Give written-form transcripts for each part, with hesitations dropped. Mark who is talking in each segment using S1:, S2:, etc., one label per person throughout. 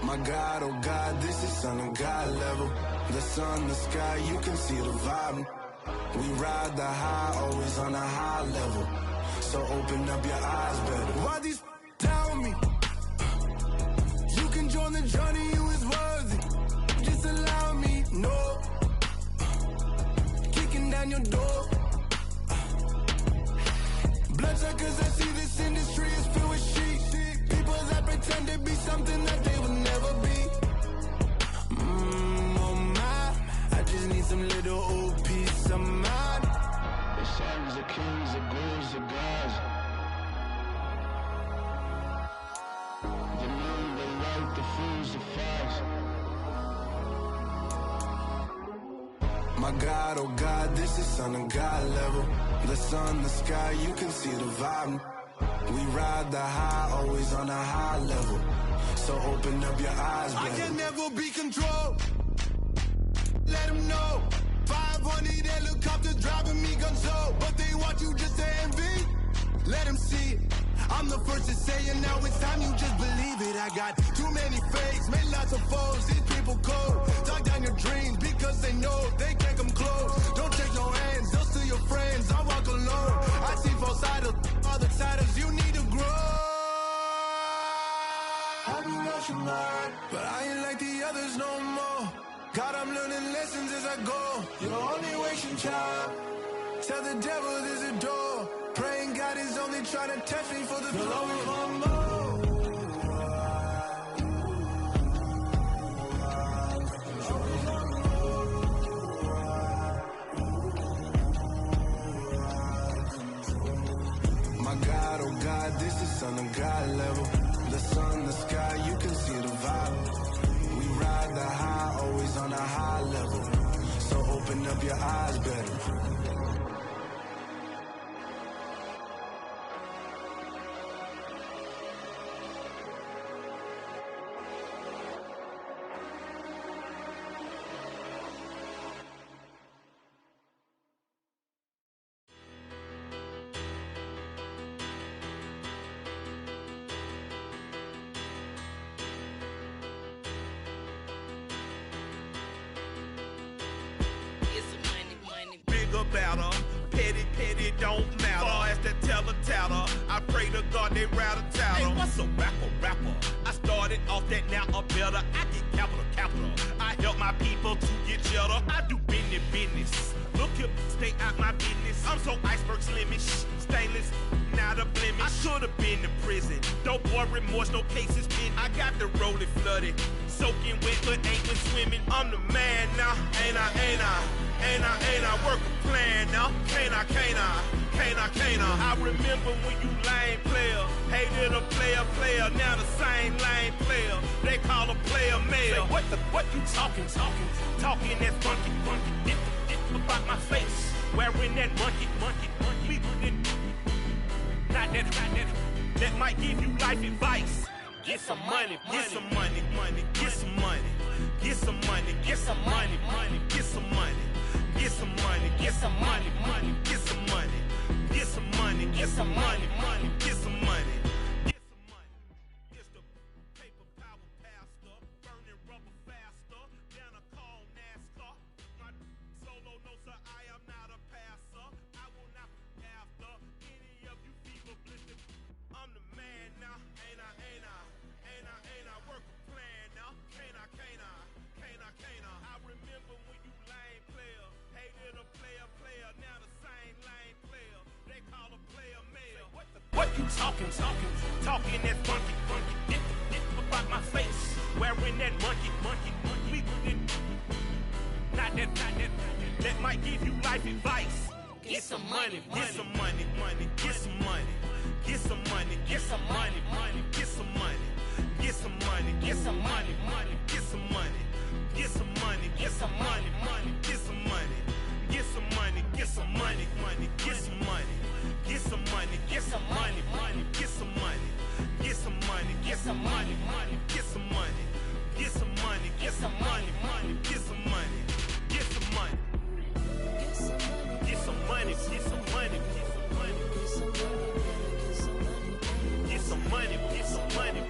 S1: My God, oh God, this is son of God level. The sun, the sky, you can see the vibe. We ride the high, always on a high level. So open up your eyes better. Why these tell me? You can join the journey, you is worthy. Just allow me, no. Kicking down your door. Bloodsuckers, I see this industry is filled with sheep. People that pretend to be something that they will never be. Oh my, I just need some little old peace of mind. The sons, the kings, the gurus, the gods. The moon, the light, the fools, the fires. My God, oh God, this is son of God level. The sun, the sky, you can see the vibe. We ride the high, always on a high level. So open up your eyes, baby. I can never be controlled. Let them know. 500 helicopters driving me gunso. But they want you just to envy. Let them see it. I'm the first to say it, now it's time you just believe it. I got too many fakes, made lots of foes. These people cold. Talk down your dreams because they know they can't come close. Don't take no hands, they'll steal your friends. I walk alone. I see both sides, other siders, you need to grow. I've been watching mine, but I ain't like the others no more. God, I'm learning lessons as I go. You're only wasting time. Tell the devil there's a door. Praying God is only trying to test me for the glory for more. My God, oh God, this is son of God level. The sun, the sky, you can see the vibe. We ride the high, always on a high level. So open up your eyes better.
S2: Better, petty don't matter. Far as the teller, I pray to God they rattle tattle. Hey, what's a rapper? I started off that, now I'm better. I get capital. I help my people to get cheddar. I do business. Look here, stay out my business. I'm so iceberg slimish, stainless, not a blemish. I should've been to prison. Don't boy remorse, no cases pinned. I got the rolling flooded, soaking wet, but ain't been swimming. I'm the man now, ain't I work a plan now. Can't I? I remember when you lame player, hated a player, now the same lame player. They call a player male. Say, what you talking that funky. Get about my face, wearing that monkey. We not that might give you life advice. Get some money, get some money, get some money, get some money, get some money, get some money. Get some money, get some money, get some money, get some money, get some money, get some money, get some money. It's the paper power pastor, burning rubber faster, down a call NASCAR. My solo notes are I am not a passer. I will not after any of you people blistered. I'm the man now, ain't I? Work a plan now, can't I? I remember when you lame player. Hated a player, now the same lame player. They call a player male. What you talking that funky. Get about my face, wearing that monkey. We not that might give you life advice. Get some money, get some money, get some money, get some money, get some money, get some money, get some money, get some money, get some money, get some money, get some money, get some money. Get some money, get some money, get some money, get some money, get some money, get some money, get some money, get some money, get some money, get some money, get some money, get some money, get some money, get some money, get some money, get some money, get some money, get some money,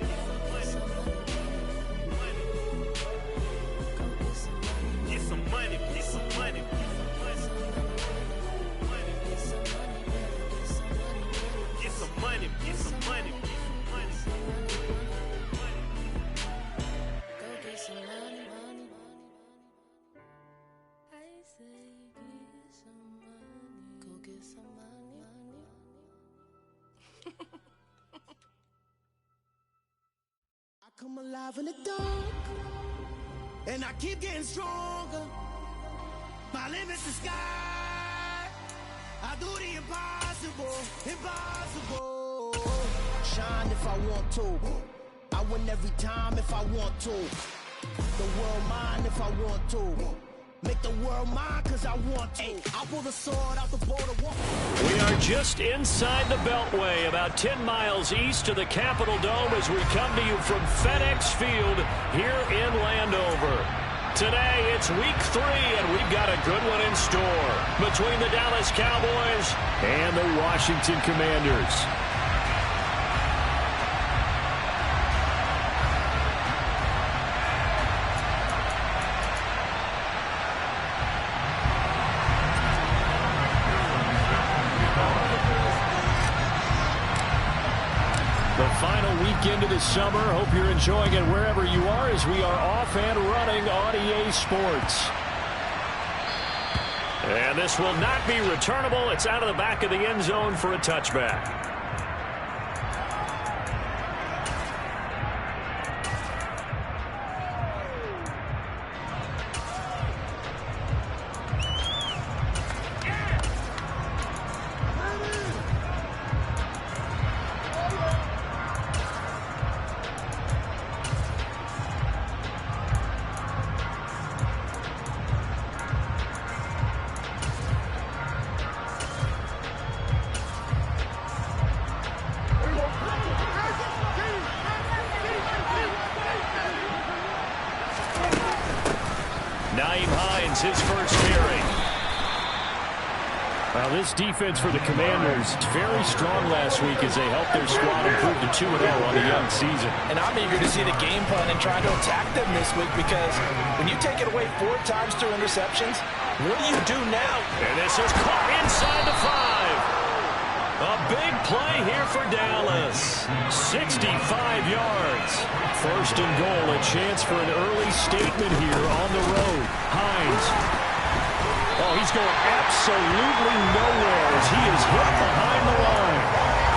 S1: I come alive in the dark, and I keep getting stronger. My limit's the sky. I do the impossible, impossible. Shine if I want to. I win every time if I want to. The world mine if I want to. Make the world mine cause I want to. I'll pull the sword out the border.
S3: We are just inside the Beltway, about 10 miles east of the Capitol Dome as we come to you from FedEx Field here in Landover. Today, it's week 3, and we've got a good one in store between the Dallas Cowboys and the Washington Commanders. Into the summer. Hope you're enjoying it wherever you are as we are off and running on EA Sports. And this will not be returnable. It's out of the back of the end zone for a touchback. His first carry. Well, this defense for the Commanders very strong last week as they helped their squad improve to 2-0 on the young season.
S4: And I'm eager to see the game plan and try to attack them this week because when you take it away 4 times through interceptions, what do you do now?
S3: And this is caught inside the 5. A big play here for Dallas. 65 yards. First and goal, a chance for an early statement here on the road. Hines. Oh, he's going absolutely nowhere as he is hit behind the line.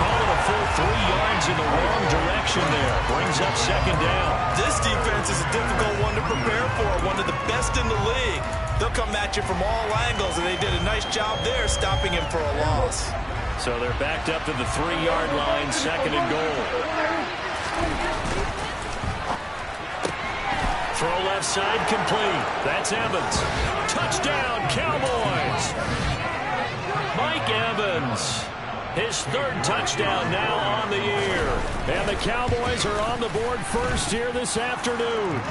S3: Call it a full 3 yards in the wrong direction there. Brings up second down.
S4: This defense is a difficult one to prepare for, one of the best in the league. They'll come at you from all angles, and they did a nice job there stopping him for a loss.
S3: So they're backed up to the 3-yard line, second and goal. Throw left side complete. That's Evans. Touchdown, Cowboys. Mike Evans. His 3rd touchdown now on the year. And the Cowboys are on the board first here this afternoon.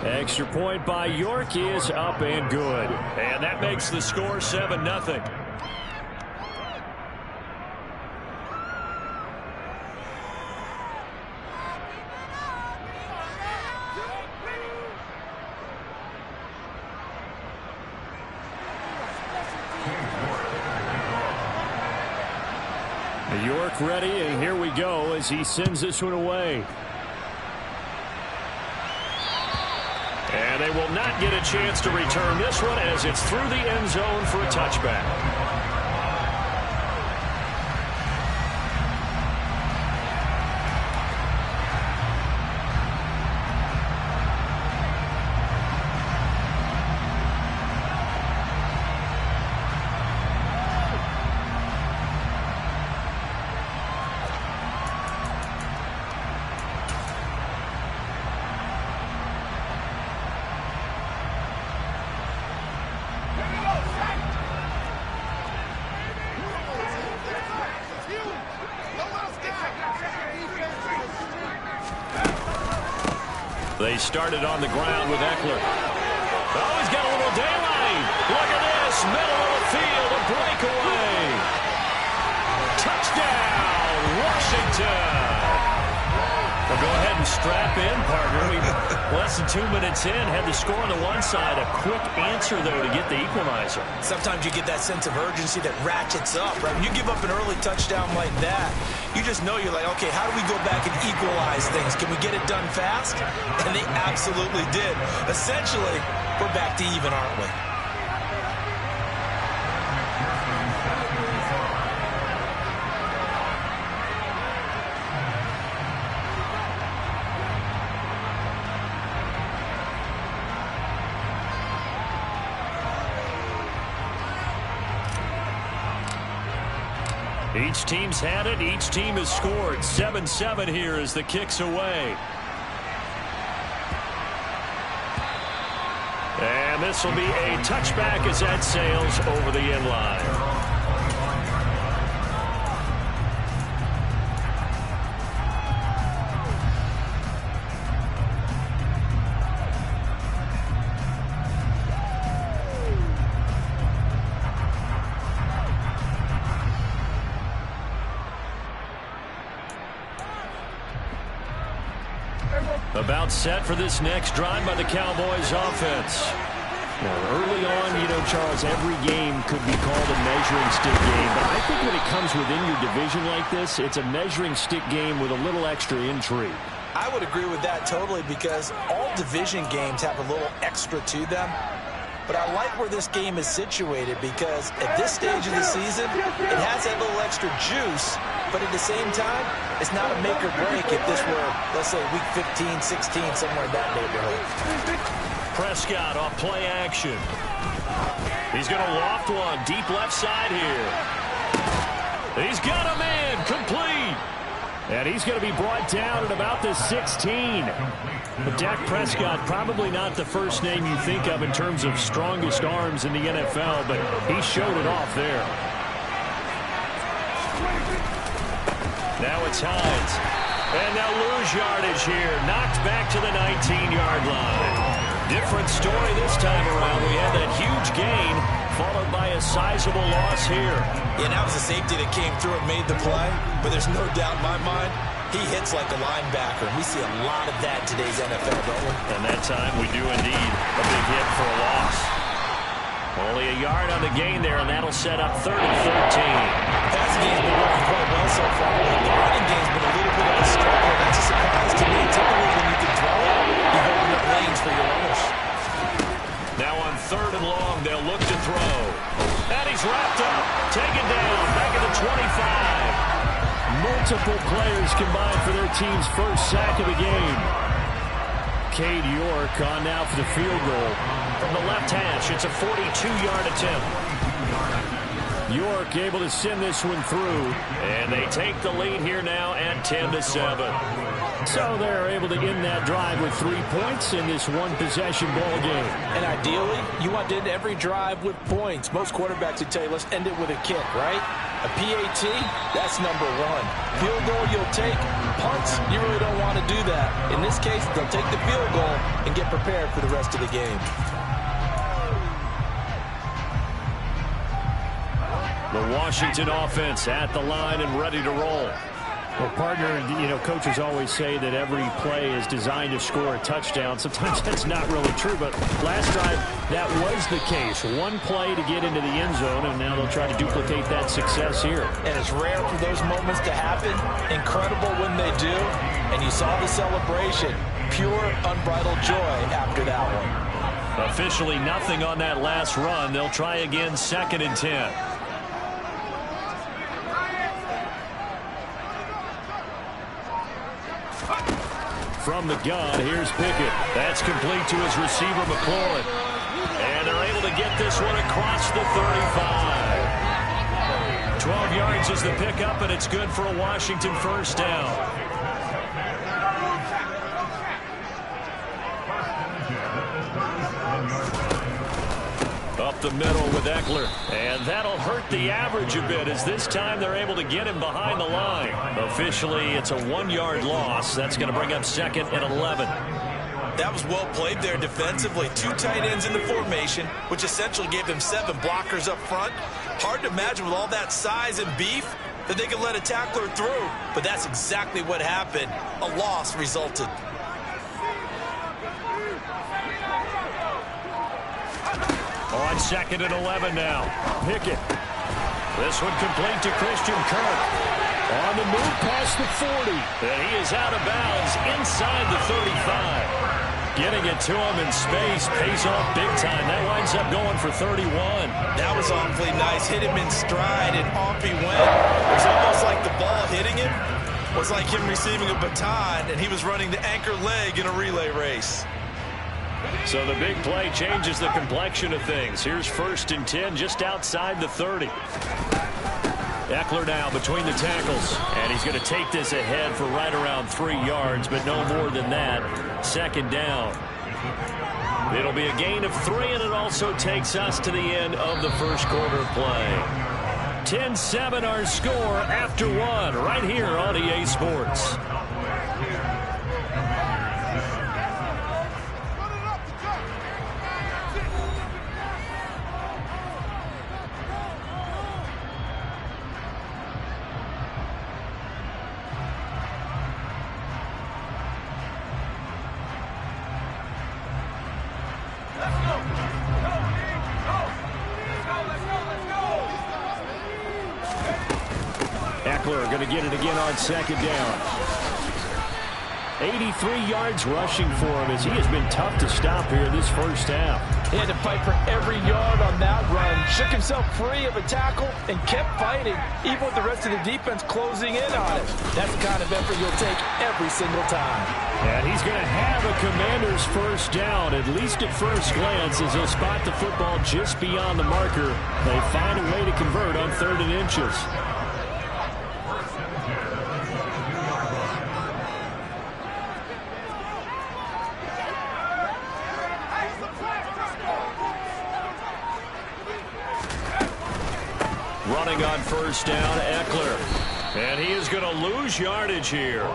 S3: Extra point by York is up and good. And that makes the score 7-0. York ready, and here we go as he sends this one away. And they will not get a chance to return this one as it's through the end zone for a touchback. They started on the ground with Eckler. Oh, he's got a little daylight. Look at this. Middle of the field, a breakaway. Touchdown, Washington. Well, go ahead and strap in, partner. Less than 2 minutes in, had the score on the one side. A quick answer, though, to get the equalizer.
S4: Sometimes you get that sense of urgency that ratchets up, right? When you give up an early touchdown like that, you just know you're like, okay, how do we go back and equalize things? Can we get it done fast? And they absolutely did. Essentially, we're back to even, aren't we?
S3: Each team's had it. Each team has scored. 7-7 here as the kick's away. And this will be a touchback as that sails over the end line. About set for this next drive by the Cowboys offense.
S5: Now, early on, Charles, every game could be called a measuring stick game. But I think when it comes within your division like this, it's a measuring stick game with a little extra intrigue.
S4: I would agree with that totally because all division games have a little extra to them. But I like where this game is situated because at this stage of the season, it has that little extra juice. But at the same time, it's not a make or break if this were, let's say, week 15, 16, somewhere in that neighborhood.
S3: Prescott off play action. He's going to loft one deep left side here. He's got a man complete. And he's going to be brought down at about the 16. But Dak Prescott, probably not the first name you think of in terms of strongest arms in the NFL, but he showed it off there. Now it's Hines. And they'll lose yardage here. Knocked back to the 19-yard line. Different story this time around. We had that huge gain, followed by a sizable loss here.
S4: Yeah, that was a safety that came through and made the play. But there's no doubt in my mind, he hits like a linebacker. We see a lot of that in today's NFL, don't we?
S3: And that time we do indeed a big hit for a loss. Only a yard on the gain there, and that'll set up 3rd and 13.
S4: Passing game's been working quite well so far. The running game's been a little bit of a struggle. That's a surprise to me. Typically, when you can throw it, you open up lanes for your runners.
S3: Now on 3rd and long, they'll look to throw. And he's wrapped up, taken down, back at the 25.
S5: Multiple players combined for their team's first sack of the game. Cade York on now for the field goal.
S3: From the left hash, it's a 42-yard attempt.
S5: York able to send this one through.
S3: And they take the lead here now at 10-7.
S5: So they're able to end that drive with 3 points in this one-possession ball game.
S4: And ideally, you want to end every drive with points. Most quarterbacks would tell you, let's end it with a kick, right? A PAT, that's number one. Field goal you'll take. Punts, you really don't want to do that. In this case, they'll take the field goal and get prepared for the rest of the game.
S3: The Washington offense at the line and ready to roll.
S5: Well, partner, coaches always say that every play is designed to score a touchdown. Sometimes that's not really true, but last drive, that was the case. One play to get into the end zone, and now they'll try to duplicate that success here.
S4: And it's rare for those moments to happen. Incredible when they do. And you saw the celebration. Pure, unbridled joy after that one.
S3: Officially nothing on that last run. They'll try again, 2nd and 10.
S5: From the gun, here's Pickett.
S3: That's complete to his receiver, McFly. And they're able to get this one across the 35. 12 yards is the pickup, and it's good for a Washington first down. Up the middle with Eckler. And that'll hurt the average a bit as this time they're able to get him behind the line. Officially, it's a 1-yard loss. That's going to bring up 2nd and 11.
S4: That was well played there defensively. 2 tight ends in the formation, which essentially gave them 7 blockers up front. Hard to imagine with all that size and beef that they could let a tackler through. But that's exactly what happened. A loss resulted.
S3: On 2nd and 11 now. Pickett. This one complete to Christian Kirk.
S5: On the move past the 40.
S3: And he is out of bounds inside the 35. Getting it to him in space pays off big time. That winds up going for 31.
S4: That was awfully nice. Hit him in stride, and off he went. It was almost like the ball hitting him was like him receiving a baton, and he was running the anchor leg in a relay race.
S3: So the big play changes the complexion of things. Here's 1st and 10 just outside the 30. Eckler now between the tackles. And he's going to take this ahead for right around 3 yards, but no more than that. Second down. It'll be a gain of 3, and it also takes us to the end of the first quarter play. 10-7 our score after 1 right here on EA Sports. Eckler going to get it again on second down. 83 yards rushing for him as he has been tough to stop here this first half.
S4: He had to fight for every yard on that run. Shook himself free of a tackle and kept fighting, even with the rest of the defense closing in on him. That's the kind of effort you'll take every single time.
S3: And he's going to have a Commander's first down, at least at first glance, as he'll spot the football just beyond the marker. They find a way to convert on 3rd and inches. Running on first down, Eckler. And he is going to lose yardage here.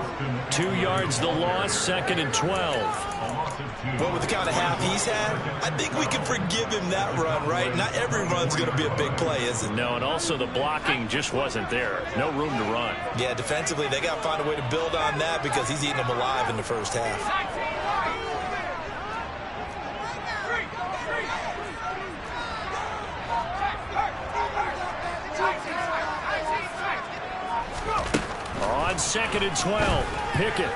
S3: 2 yards the loss, 2nd and 12.
S4: But with the kind of half he's had, I think we can forgive him that run, right? Not every run's going to be a big play, is it?
S3: No, and also the blocking just wasn't there. No room to run.
S4: Yeah, defensively, they got to find a way to build on that because he's eating them alive in the first half.
S3: On 2nd and 12, Pickett.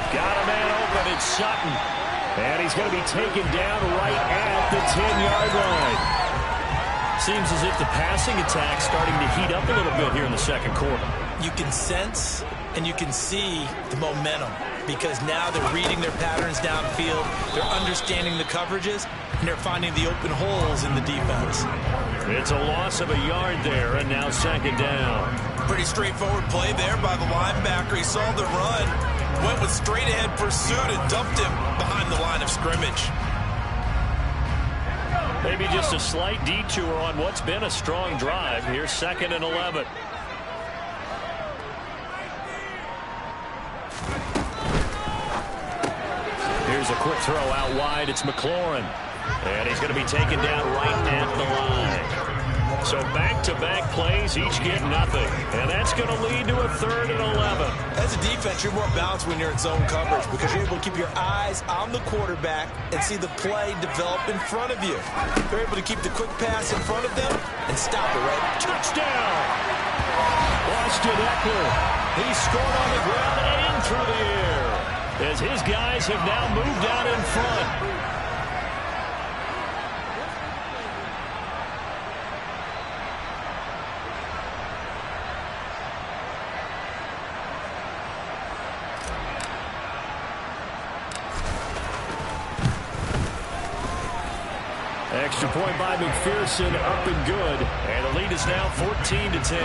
S3: Got a man open, it's Sutton. And he's going to be taken down right at the 10-yard line. Seems as if the passing attack's starting to heat up a little bit here in the second quarter.
S4: You can sense and you can see the momentum because now they're reading their patterns downfield, they're understanding the coverages, and they're finding the open holes in the defense.
S3: It's a loss of a yard there, and now 2nd down.
S4: Pretty straightforward play there by the linebacker. He saw the run, went with straight-ahead pursuit, and dumped him behind the line of scrimmage.
S3: Maybe just a slight detour on what's been a strong drive. Here's 2nd and 11. Here's a quick throw out wide. It's McLaurin. And he's going to be taken down right at the line. So back-to-back plays, each get nothing. And that's going to lead to a 3rd and 11.
S4: As a defense, you're more balanced when you're in zone coverage because you're able to keep your eyes on the quarterback and see the play develop in front of you. They're able to keep the quick pass in front of them and stop it, right?
S3: Touchdown! Austin Eckler. He scored on the ground and through the air as his guys have now moved out in front. Extra point by McPherson, up and good. And the lead is now 14-10.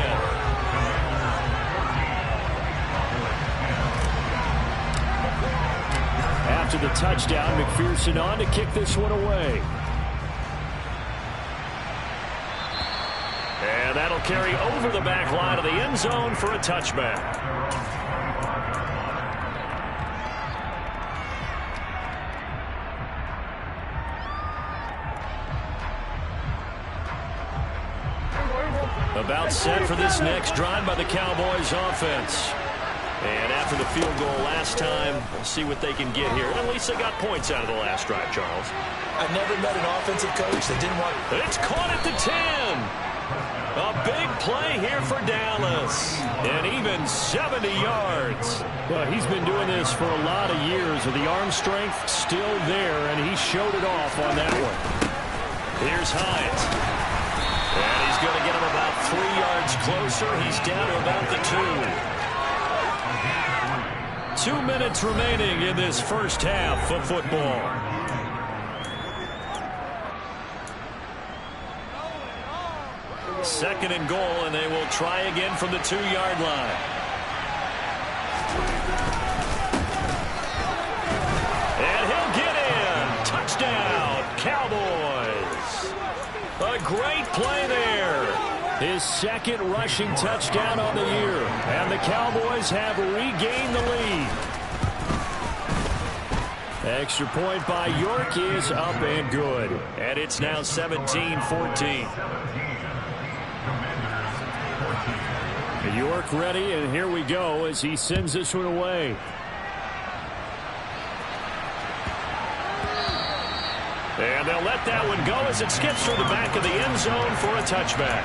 S3: After the touchdown, McPherson on to kick this one away. And that'll carry over the back line of the end zone for a touchback. About set for this next drive by the Cowboys offense. And after the field goal last time, we'll see what they can get here. At least they got points out of the last drive, Charles.
S4: I've never met an offensive coach that didn't want...
S3: It's caught at the 10. A big play here for Dallas. And even 70 yards. Well, he's been doing this for a lot of years with the arm strength still there, and he showed it off on that one. Here's Hyatt. And he's going to get him about 3 yards closer. He's down to about the 2. 2 minutes remaining in this first half of football. second and goal, and they will try again from the 2-yard line. And he'll get in. Touchdown, Cowboys. A great play there. His second rushing touchdown on the year. And the Cowboys have regained the lead. Extra point by York is up and good. And it's now 17-14. York ready, and here we go as he sends this one away. And they'll let that one go as it skips through the back of the end zone for a touchback.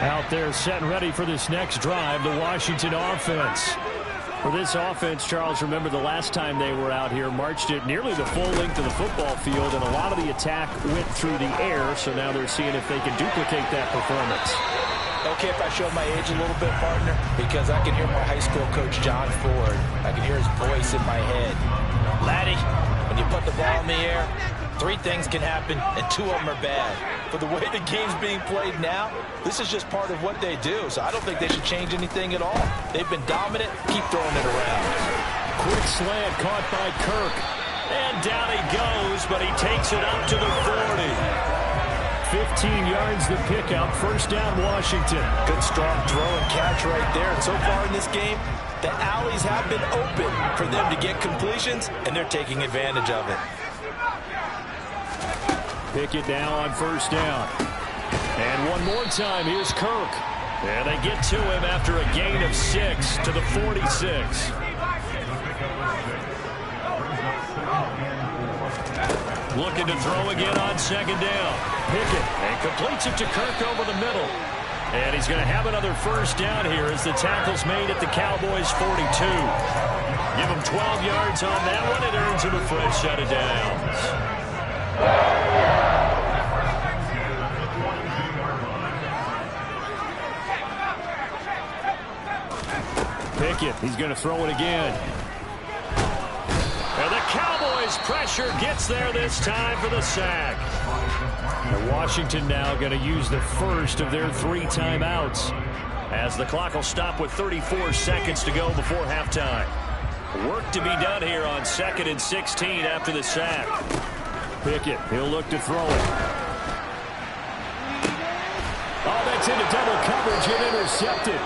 S3: Out there set and ready for this next drive, the Washington offense. For this offense, Charles, remember the last time they were out here, marched it nearly the full length of the football field, and a lot of the attack went through the air, so now they're seeing if they can duplicate that performance.
S4: Okay, if I show my age a little bit, partner, because I can hear my high school coach, John Ford. I can hear his voice in my head. Laddie, when you put the ball in the air, 3 things can happen, and 2 of them are bad. For the way the game's being played now, this is just part of what they do, so I don't think they should change anything at all. They've been dominant. Keep throwing it around.
S3: Quick slant caught by Kirk. And down he goes, but he takes it up to the 40. 15 yards the pickup. First down, Washington.
S4: Good strong throw and catch right there. And so far in this game, the alleys have been open for them to get completions, and they're taking advantage of it.
S3: Pickett now on first down. And one more time, here's Kirk. And they get to him after a gain of 6 to the 46. Looking to throw again on second down. Pickett, and completes it to Kirk over the middle. And he's going to have another first down here as the tackle's made at the Cowboys' 42. Give him 12 yards on that one. It earns him a fresh set of downs. Pickett, he's going to throw it again. And the Cowboys' pressure gets there this time for the sack. And Washington now going to use the first of their 3 timeouts as the clock will stop with 34 seconds to go before halftime. Work to be done here on 2nd and 16 after the sack. Pickett, he'll look to throw it. Oh, that's into double coverage and intercepted.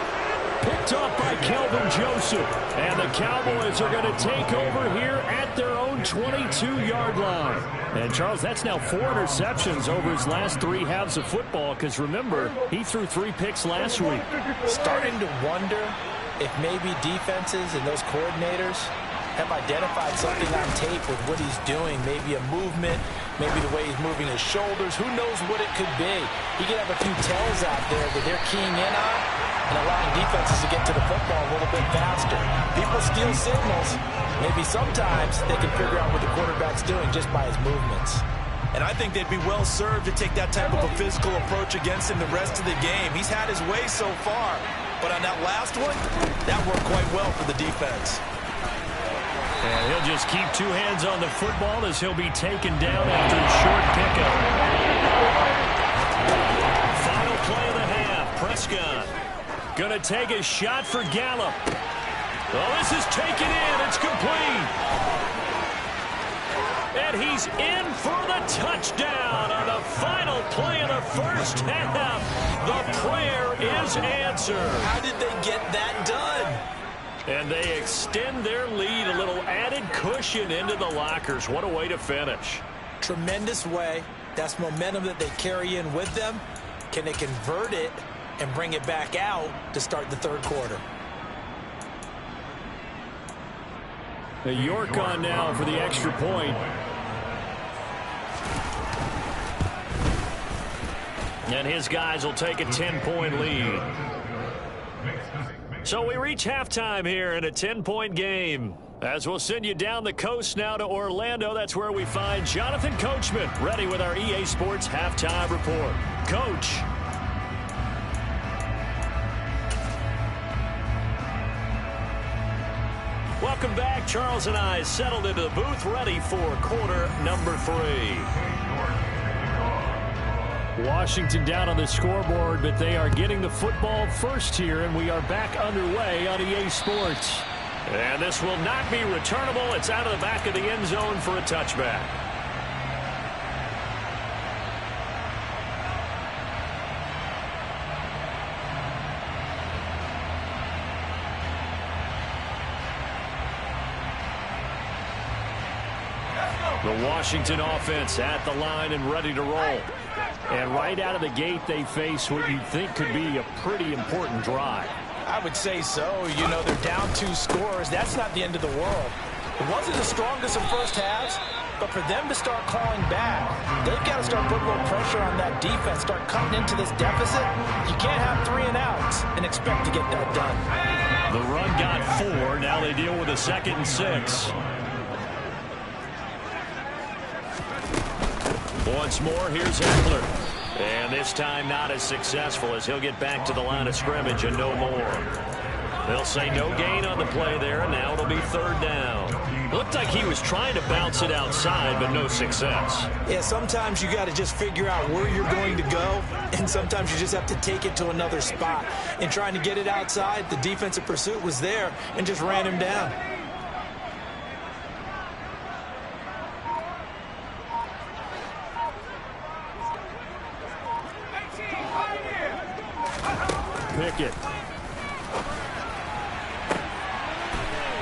S3: Picked off by Kelvin Joseph. And the Cowboys are going to take over here at their own 22-yard line. And, Charles, that's now 4 interceptions over his last 3 halves of football, because, remember, he threw 3 picks last week.
S4: Starting to wonder if maybe defenses and those coordinators have identified something on tape with what he's doing. Maybe a movement, maybe the way he's moving his shoulders. Who knows what it could be? He could have a few tells out there that they're keying in on and allowing defenses to get to the football a little bit faster. People steal signals. Maybe sometimes they can figure out what the quarterback's doing just by his movements.
S6: And I think they'd be well served to take that type of a physical approach against him the rest of the game. He's had his way so far, but on that last one, that worked quite well for the defense.
S3: And he'll just keep 2 hands on the football as he'll be taken down after a short pickup. Final play of the half. Prescott going to take a shot for Gallup. Oh, this is taken in. It's complete. And he's in for the touchdown on the final play of the first half. The prayer is answered.
S4: How did they get that done?
S3: And they extend their lead, a little added cushion into the lockers. What a way to finish.
S4: Tremendous way. That's momentum that they carry in with them. Can they convert it and bring it back out to start the 3rd quarter?
S3: York on now for the extra point. And his guys will take a 10-point lead. So we reach halftime here in a 10-point game. As we'll send you down the coast now to Orlando, that's where we find Jonathan Coachman ready with our EA Sports halftime report. Coach. Welcome back. Charles and I settled into the booth, ready for quarter number 3. Washington down on the scoreboard, but they are getting the football first here, and we are back underway on EA Sports. And this will not be returnable. It's out of the back of the end zone for a touchback. The Washington offense at the line and ready to roll. And right out of the gate, they face what you think could be a pretty important drive.
S4: I would say so. You know, they're down 2 scores. That's not the end of the world. It wasn't the strongest of first halves, but for them to start calling back, they've got to start putting a little pressure on that defense, start cutting into this deficit. You can't have 3 and outs and expect to get that done.
S3: The run got 4. Now they deal with a 2nd and 6. Once more, here's Eckler. And this time not as successful as he'll get back to the line of scrimmage and no more. They'll say no gain on the play there, and now it'll be 3rd down. Looked like he was trying to bounce it outside, but no success.
S4: Yeah, sometimes you got to just figure out where you're going to go, and sometimes you just have to take it to another spot. And trying to get it outside, the defensive pursuit was there and just ran him down.
S3: Pickett.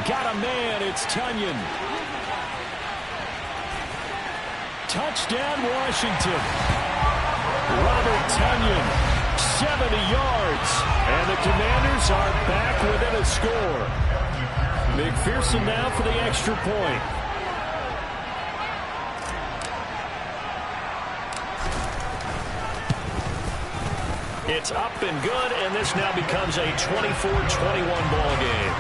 S3: Got a man, it's Tunyon. Touchdown, Washington. Robert Tunyon, 70 yards. And the Commanders are back within a score. McPherson now for the extra point. It's up and good, and this now becomes a 24-21 ball game.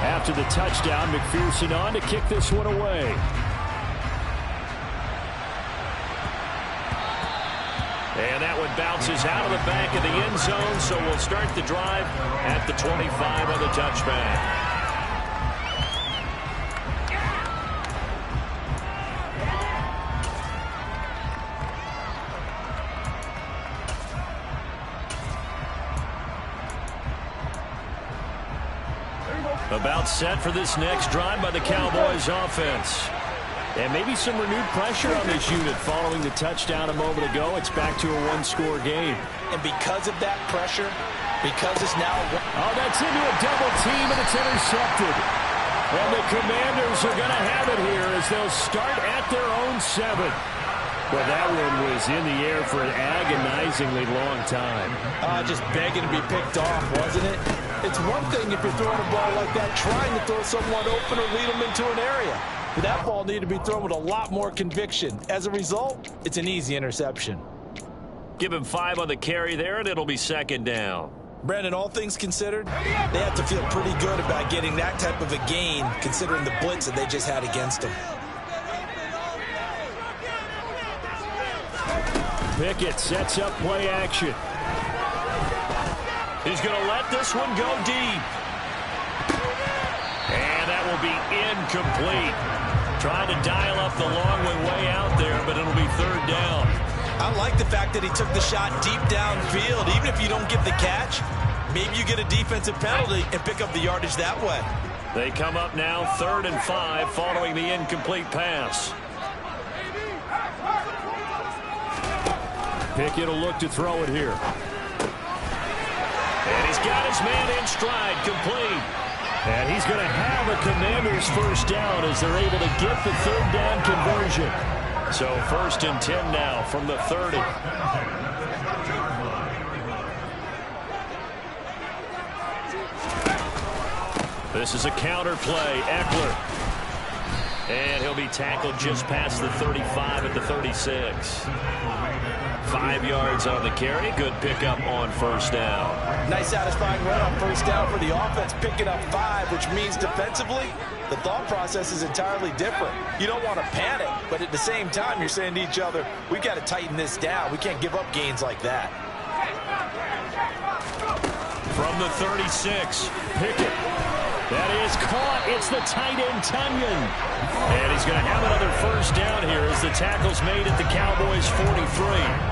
S3: After the touchdown, McPherson on to kick this one away. And that one bounces out of the back of the end zone, so we'll start the drive at the 25 on the touchback. About set for this next drive by the Cowboys offense. And maybe some renewed pressure on this unit following the touchdown a moment ago. It's back to a 1-score game.
S4: And because of that pressure, because it's now...
S3: Oh, that's into a double team, and it's intercepted. And the Commanders are going to have it here as they'll start at their own 7. Well, that one was in the air for an agonizingly long time.
S4: Just begging to be picked off, wasn't it? It's one thing if you're throwing a ball like that, trying to throw someone open or lead them into an area. But that ball needed to be thrown with a lot more conviction. As a result, it's an easy interception.
S3: Give him 5 on the carry there, and it'll be 2nd down.
S4: Brandon, all things considered, they have to feel pretty good about getting that type of a gain, considering the blitz that they just had against them.
S3: Pickett sets up play action. He's going to let this one go deep. And that will be incomplete. Trying to dial up the long way out there, but it'll be 3rd down.
S4: I like the fact that he took the shot deep downfield. Even if you don't get the catch, maybe you get a defensive penalty and pick up the yardage that way.
S3: They come up now 3rd and 5 following the incomplete pass. Pickett will look to throw it here. And he's got his man in stride, complete. And he's going to have a Commanders first down as they're able to get the 3rd down conversion. So 1st and 10 now from the 30. This is a counter play. Eckler. And he'll be tackled just past the 35 at the 36. 5 yards on the carry. Good pickup on first down.
S6: Nice satisfying run on first down for the offense, picking up 5, which means defensively, the thought process is entirely different. You don't want to panic, but at the same time, you're saying to each other, we've got to tighten this down. We can't give up gains like that.
S3: From the 36, Pickett. That is caught. It's the tight end, Tunyon. And he's going to have another first down here as the tackle's made at the Cowboys' 43.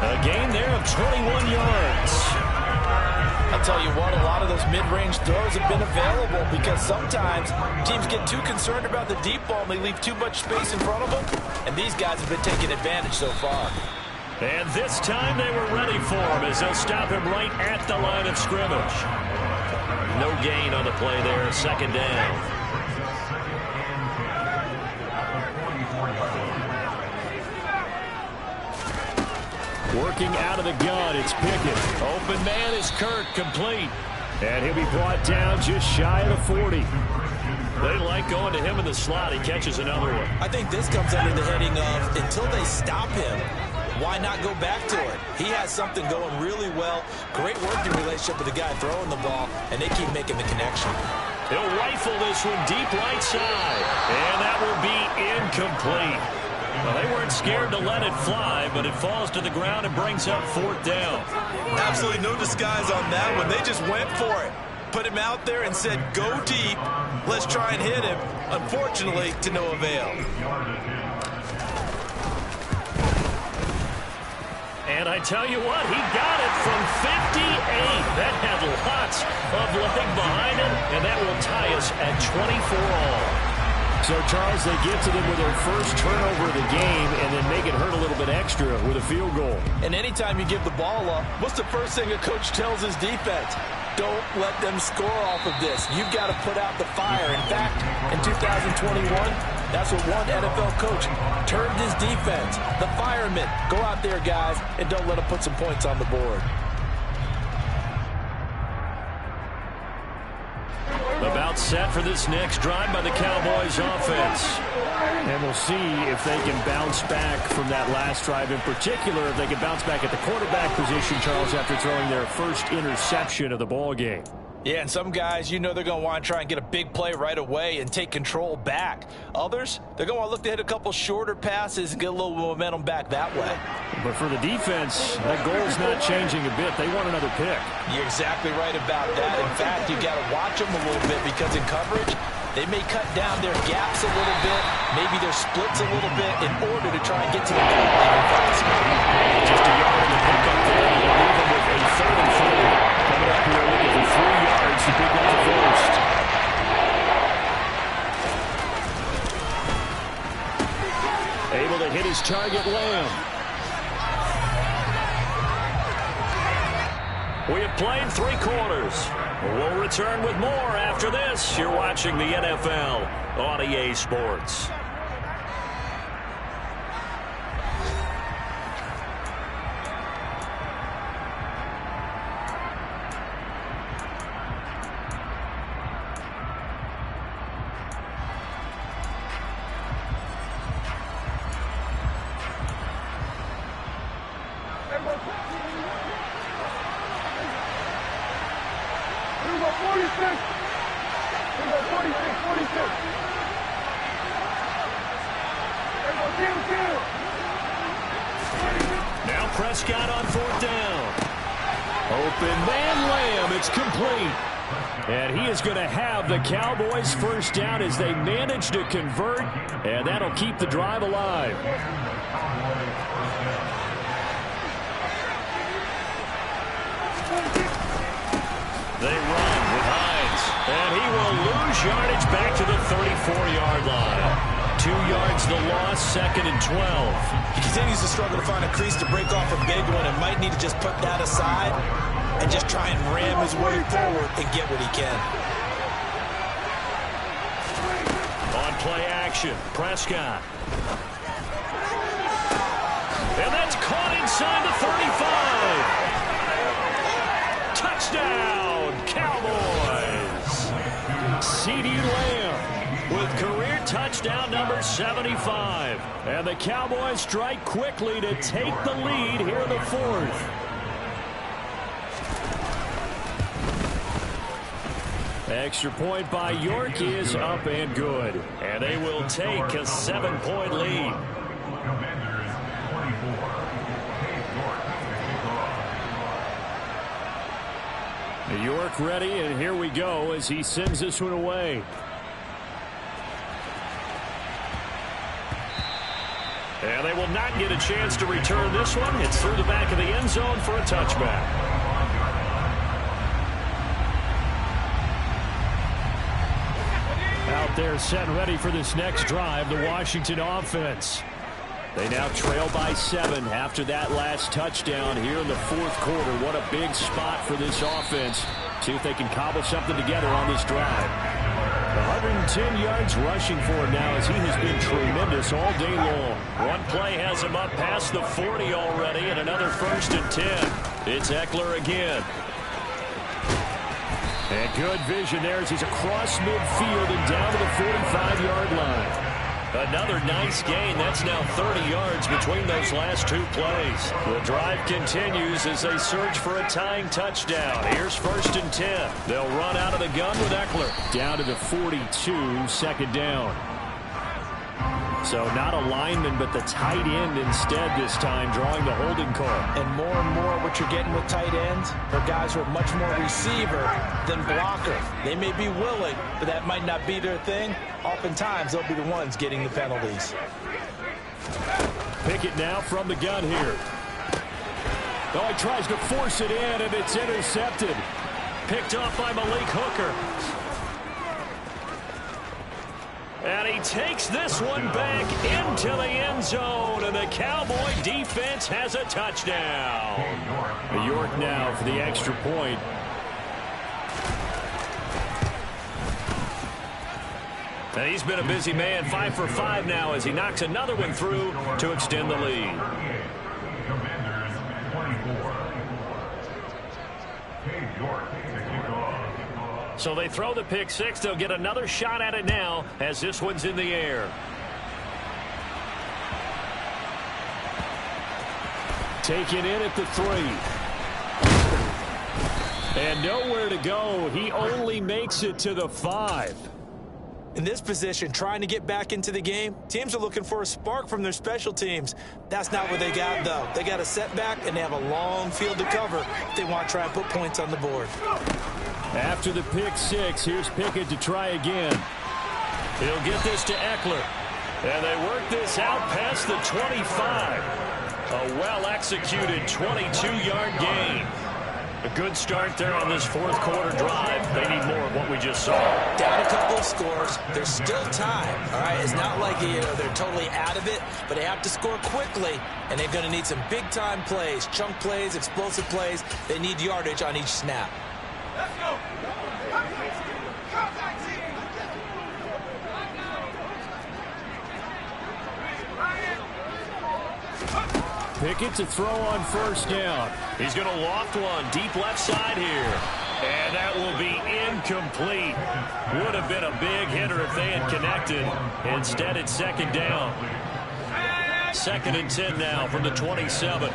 S3: A gain there of 21 yards.
S6: I'll tell you what, a lot of those mid-range throws have been available because sometimes teams get too concerned about the deep ball and they leave too much space in front of them. And these guys have been taking advantage so far.
S3: And this time they were ready for him as they'll stop him right at the line of scrimmage. No gain on the play there, second down. Working out of the gun, it's Pickett. Open man is Kirk, complete. And he'll be brought down just shy of the 40. They like going to him in the slot. He catches another one.
S6: I think this comes under the heading of until they stop him, why not go back to it? He has something going really well. Great working relationship with the guy throwing the ball, and they keep making the connection.
S3: He'll rifle this one deep right side. And that will be incomplete. Well, they weren't scared to let it fly, but it falls to the ground and brings up fourth down.
S6: Absolutely no disguise on that one. They just went for it. Put him out there and said, go deep. Let's try and hit him. Unfortunately, to no avail.
S3: And I tell you what, he got it from 58. That had lots of leg behind it, and that will tie us at 24 all. So, Charles, they get to them with their first turnover of the game and then make it hurt a little bit extra with a field goal.
S6: And anytime you give the ball up, what's the first thing a coach tells his defense? Don't let them score off of this. You've got to put out the fire. In fact, in 2021, that's what one NFL coach termed his defense. The firemen. Go out there, guys, and don't let them put some points on the board.
S3: About set for this next drive by the Cowboys offense.
S5: And we'll see if they can bounce back from that last drive. In particular, if they can bounce back at the quarterback position, Charles, after throwing their first interception of the ball game.
S6: Yeah, and some guys, you know they're going to want to try and get a big play right away and take control back. Others, they're going to look to hit a couple shorter passes and get a little momentum back that way.
S5: But for the defense, that goal's not changing a bit. They want another pick.
S6: You're exactly right about that. In fact, you've got to watch them a little bit because in coverage, they may cut down their gaps a little bit, maybe their splits a little bit in order to try and get to the goal line faster.
S3: Just a yard in the pickup there. We'll leave them with a 3rd and 4. Coming up here looking for 3 yards to pick up the first. Able to hit his target, Lamb. We have played 3 quarters. We'll return with more after this. You're watching the NFL on EA Sports. Now Prescott on 4th down. Open man Lamb. It's complete. And he is going to have the Cowboys first down as they manage to convert. And that'll keep the drive alive. They run with Hines. And he will lose yardage back to the 34-yard line. 2 yards the loss, 2nd and 12.
S6: He continues to struggle to find a crease to break off a big one and might need to just put that aside and just try and ram his way forward and get what he can.
S3: On play action, Prescott. And that's caught inside the 35. Touchdown, Cowboys. CeeDee Lamb with career touchdown. touchdown number 75. And the Cowboys strike quickly to take the lead here in the fourth. Extra point by York is up and good. And they will take a 7-point lead. York ready, and here we go as he sends this one away. And they will not get a chance to return this one. It's through the back of the end zone for a touchback. Out there set and ready for this next drive, the Washington offense. They now trail by 7 after that last touchdown here in the fourth quarter. What a big spot for this offense. See if they can cobble something together on this drive. 110 yards rushing for him now as he has been tremendous all day long. One play has him up past the 40 already, and another 1st and 10. It's Eckler again. And good vision there as he's across midfield and down to the 45-yard line. Another nice gain. That's now 30 yards between those last 2 plays. The drive continues as they search for a tying touchdown. Here's 1st and 10. They'll run out of the gun with Eckler. Down to the 42, 2nd down. So not a lineman, but the tight end instead this time, drawing the holding call.
S4: And more what you're getting with tight ends are guys who are much more receiver than blocker. They may be willing, but that might not be their thing. Oftentimes, they'll be the ones getting the penalties.
S3: Pickett now from the gun here. Oh, he tries to force it in, and it's intercepted. Picked off by Malik Hooker. And he takes this one back into the end zone, and the Cowboy defense has a touchdown. York now for the extra point. And he's been a busy man, 5 for 5 now as he knocks another one through to extend the lead. So they throw the pick 6. They'll get another shot at it now as this one's in the air. Taken in at the 3. And nowhere to go. He only makes it to the 5.
S4: In this position, trying to get back into the game, teams are looking for a spark from their special teams. That's not what they got, though. They got a setback, and they have a long field to cover if they want to try and put points on the board.
S3: After the pick 6, here's Pickett to try again. He'll get this to Eckler. And they work this out past the 25. A well-executed 22-yard gain. A good start there on this fourth quarter drive. They need more of what we just saw.
S4: Down a couple of scores. There's still time. All right, it's not like they're totally out of it, but they have to score quickly, and they're going to need some big-time plays, chunk plays, explosive plays. They need yardage on each snap. Let's go.
S3: Pickett to throw on 1st down. He's going to loft one deep left side here. And that will be incomplete. Would have been a big hitter if they had connected. Instead, it's 2nd down. 2nd and 10 now from the 27.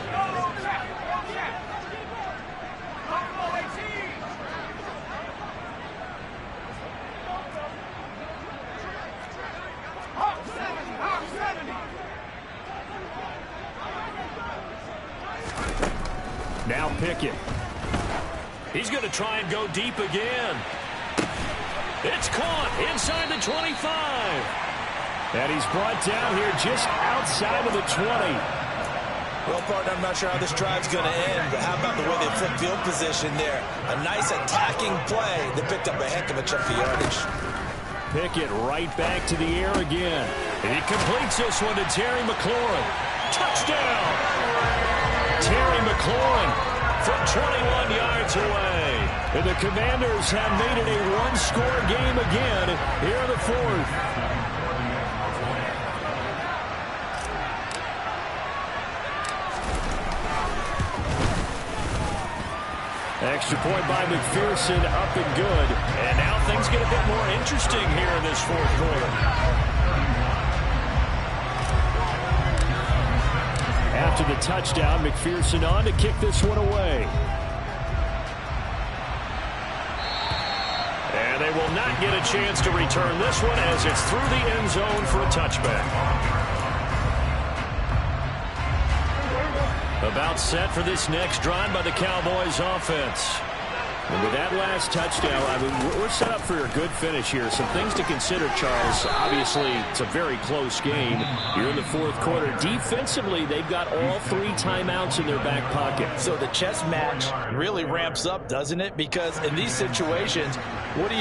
S3: Now Pickett. He's going to try and go deep again. It's caught inside the 25. And he's brought down here just outside of the 20.
S4: Well, partner, I'm not sure how this drive's going to end, but how about the way they flip field position there? A nice attacking play. They picked up a heck of a chunk of yardage.
S3: Pickett right back to the air again. And he completes this one to Terry McLaurin. Touchdown! Terry McLaurin from 21 yards away. And the Commanders have made it a one-score game again here in the fourth. Extra point by McPherson, up and good. And now things get a bit more interesting here in this fourth quarter.
S5: After the touchdown, McPherson on to kick this one away. And they will not get a chance to return this one as it's through the end zone for a touchback. About set for this next drive by the Cowboys offense. And with that last touchdown, I mean, we're set up for a good finish here. Some things to consider, Charles. Obviously, it's a very close game. You're in the fourth quarter. Defensively, they've got all 3 timeouts in their back pocket.
S6: So the chess match really ramps up, doesn't it? Because in these situations, what do?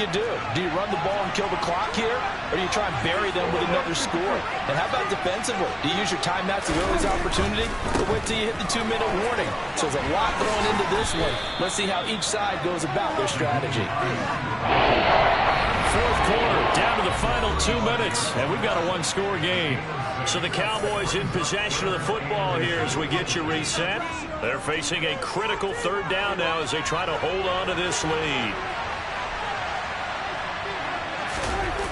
S6: Do you run the ball and kill the clock here? Or do you try and bury them with another score? And how about defensively? Do you use your timeouts as early as opportunity? Or wait till you hit the 2-minute warning? So there's a lot going into this one. Let's see how each side goes about their strategy.
S3: Fourth quarter, down to the final 2 minutes, and we've got a 1-score game. So the Cowboys in possession of the football here as we get you reset. They're facing a critical 3rd down now as they try to hold on to this lead.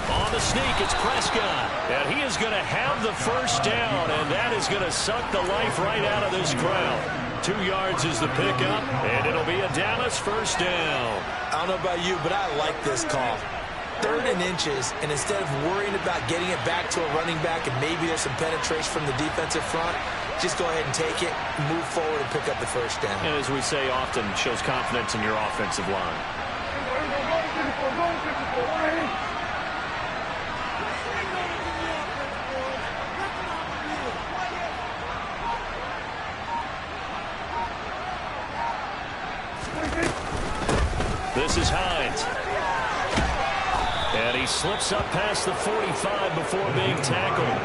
S3: On the sneak, it's Prescott, and he is going to have the first down, and that is going to suck the life right out of this crowd. 2 yards is the pickup, and it'll be a Dallas first down.
S4: I don't know about you, but I like this call. 3rd and inches, and instead of worrying about getting it back to a running back and maybe there's some penetration from the defensive front, just go ahead and take it, move forward, and pick up the first down.
S5: And as we say often, shows confidence in your offensive line.
S3: This is Hines. And he slips up past the 45 before being tackled.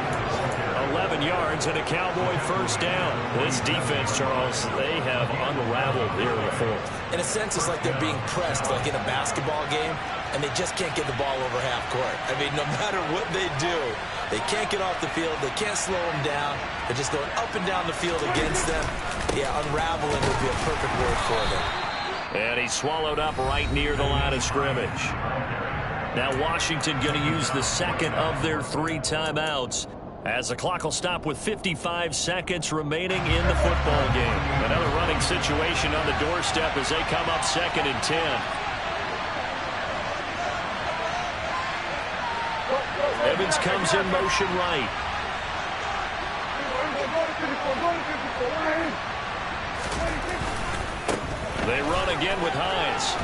S3: 11 yards and a Cowboy first down. This defense, Charles, they have unraveled here in the 4th.
S4: In a sense, it's like they're being pressed, like in a basketball game, and they just can't get the ball over half court. I mean, no matter what they do, they can't get off the field. They can't slow them down. They're just going up and down the field against them. Yeah, unraveling would be a perfect word for them.
S3: And he's swallowed up right near the line of scrimmage. Now Washington going to use the second of their 3 timeouts as the clock will stop with 55 seconds remaining in the football game. Another running situation on the doorstep as they come up 2nd and 10. Evans comes in motion right. They run again with Hines.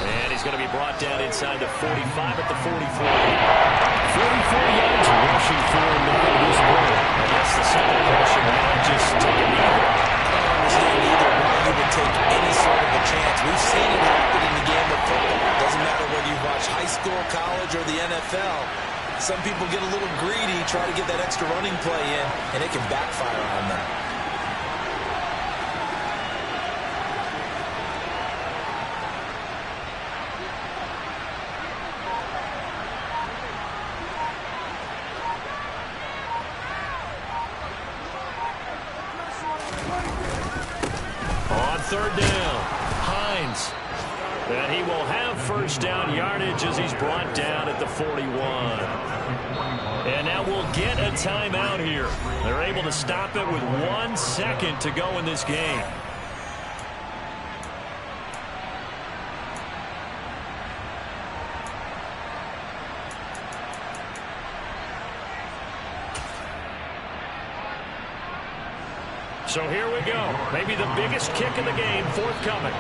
S3: And he's going to be brought down inside the 45 at the 44. 44 yards rushing for him now at this point. I guess the second question, why just take a knee?
S4: I don't understand either why you would take any sort of a chance. We've seen it happen in the game of football. Doesn't matter whether you watch high school, college, or the NFL. Some people get a little greedy, try to get that extra running play in, and it can backfire on them.
S3: On 3rd down, Hines. And he will have first down yardage as he's brought down at the 41. And now we'll get a timeout here. They're able to stop it with 1 second to go in this game. So here we go. Maybe the biggest kick of the game forthcoming.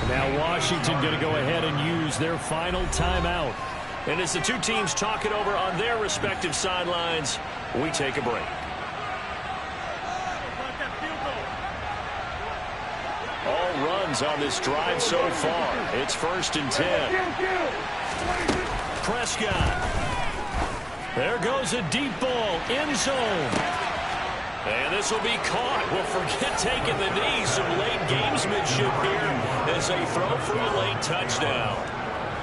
S3: Now Washington going to go ahead and use their final timeout. And as the 2 teams talk it over on their respective sidelines, we take a break. All runs on this drive so far. It's 1st and 10. Prescott. There goes a deep ball. End zone. And this will be caught. Well, forget taking the knee. Some late gamesmanship here as they throw for a late touchdown.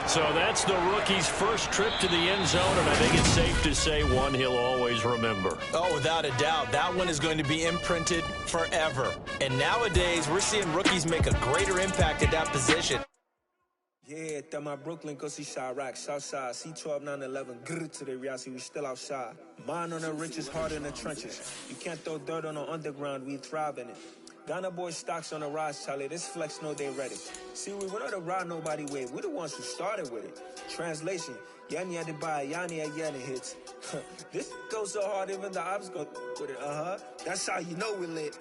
S3: So that's the rookie's first trip to the end zone, and I think it's safe to say one he'll always remember.
S4: Oh, without a doubt. That one is going to be imprinted forever. And nowadays, we're seeing rookies make a greater impact at that position.
S7: Yeah, that my Brooklyn, go see Chirac, Southside, C12, 911, grr to the Riasi, we still outside. Mine on the riches, hard in the trenches. You can't throw dirt on the underground, we thrive in it. Ghana boys stocks on the rise, Charlie, this flex know they ready. See, we not to ride nobody with, we the ones who started with it. Translation, Yani had to buy, Yani had Yanni hits. This goes so hard, even the ops go with it, That's how you know we lit.